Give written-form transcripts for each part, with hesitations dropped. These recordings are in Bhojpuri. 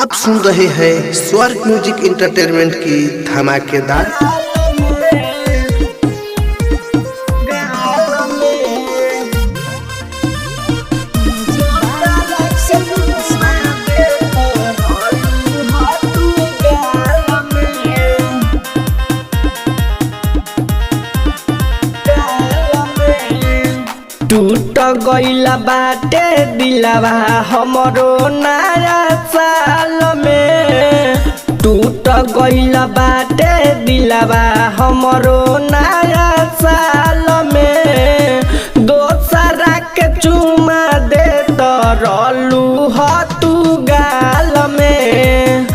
आप सुन रहे हैं स्वर्ग म्यूजिक एंटरटेनमेंट की धमाकेदार टूट गइल बाटे दिलवा हमरो नया साल में। टूट गइल बाटे दिलवा हमरो नया साल में। दोसरा के चुमा दे तो रलू ह तू गाल में।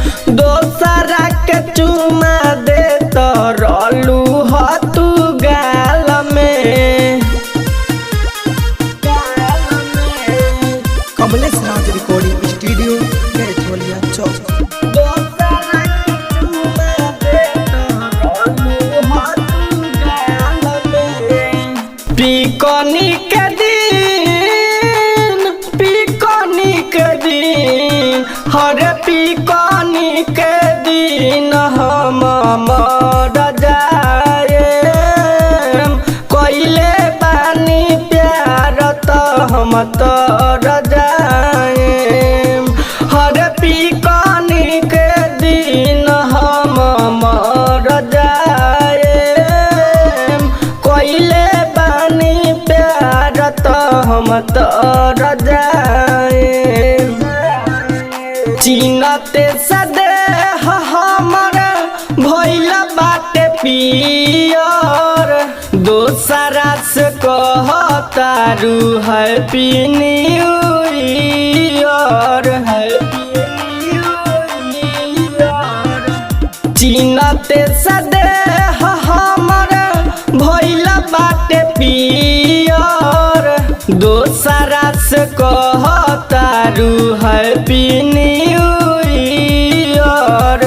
दोसरा के चुमा दे तो रलू ह तू गाल में। कमलेश राज रिकॉर्डिंग स्टूडियो कैथोलिया चौक। हर पिकनी के दिन हम मर जाए। कइले बानी प्यार तो हम तर जाए। हर पिकनी के दिन हम मर जाए। कइले बानी प्यार तो हम तर जाए। चिन्हते सदे हमर भइल बाटे पियर। दोसरा से कहतारू हैप्पी न्यू ईयर। चिन्हते सदे हमर भइल बाटे पियर। दोसरा से कहतारू हैप्पी न्यू ईयर।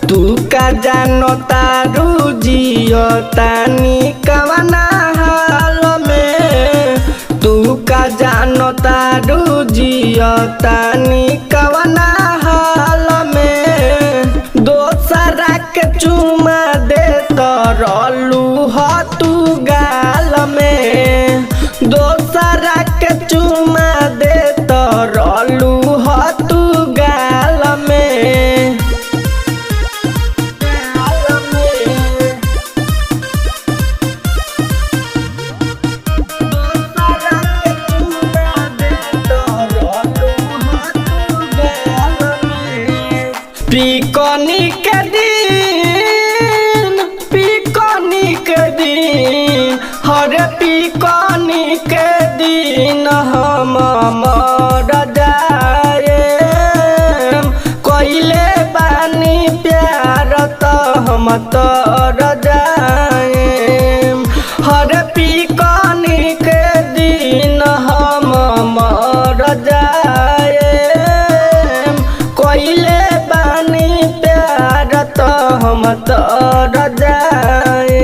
तू का जानो तारू जियो तानी कवना हाल में। तू का जानो तारू जियो तानी कवना हाल में। दोसरा के चुमा दे तो रलू ह तू गाल में। दोसरा के चुमा दे तो रलू ह तू गाल में। पिकनी के दिन हर पिकनी के दिन हम मर जाए। कइले बानी प्यार तो हम तर जाए। हर पिकनी के दिन हम मर जाए। कइले बानी प्यार तो हम तर जाए।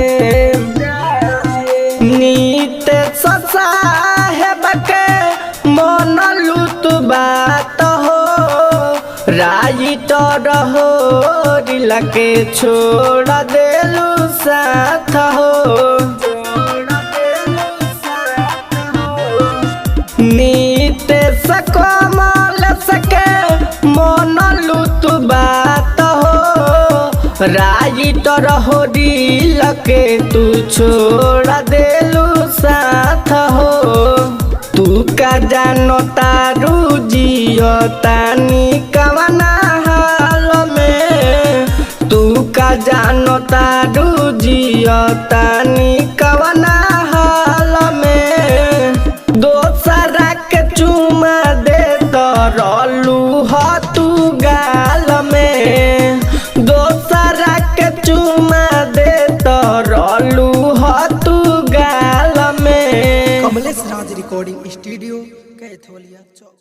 नीत साहेब के मन लुत बात हो। राइटर हो दिल के छोड़ देलू साथ हो। नीत कमल सके मन लुत बात हो। राइटर हो दिल के तू छोड़ देलू साथ हो। तू का जानो तारू जियो तानी कवना हाल में। तू का जानो तारू जियो तानी कवना हाल में। दोसरा के चुमा दे तो रलू ह तू गाल में। दोसरा के चुमा दे तो रलू ह तू गाल में। कमलेश राज रिकॉर्डिंग स्टूडियो कैथोलिया चौक।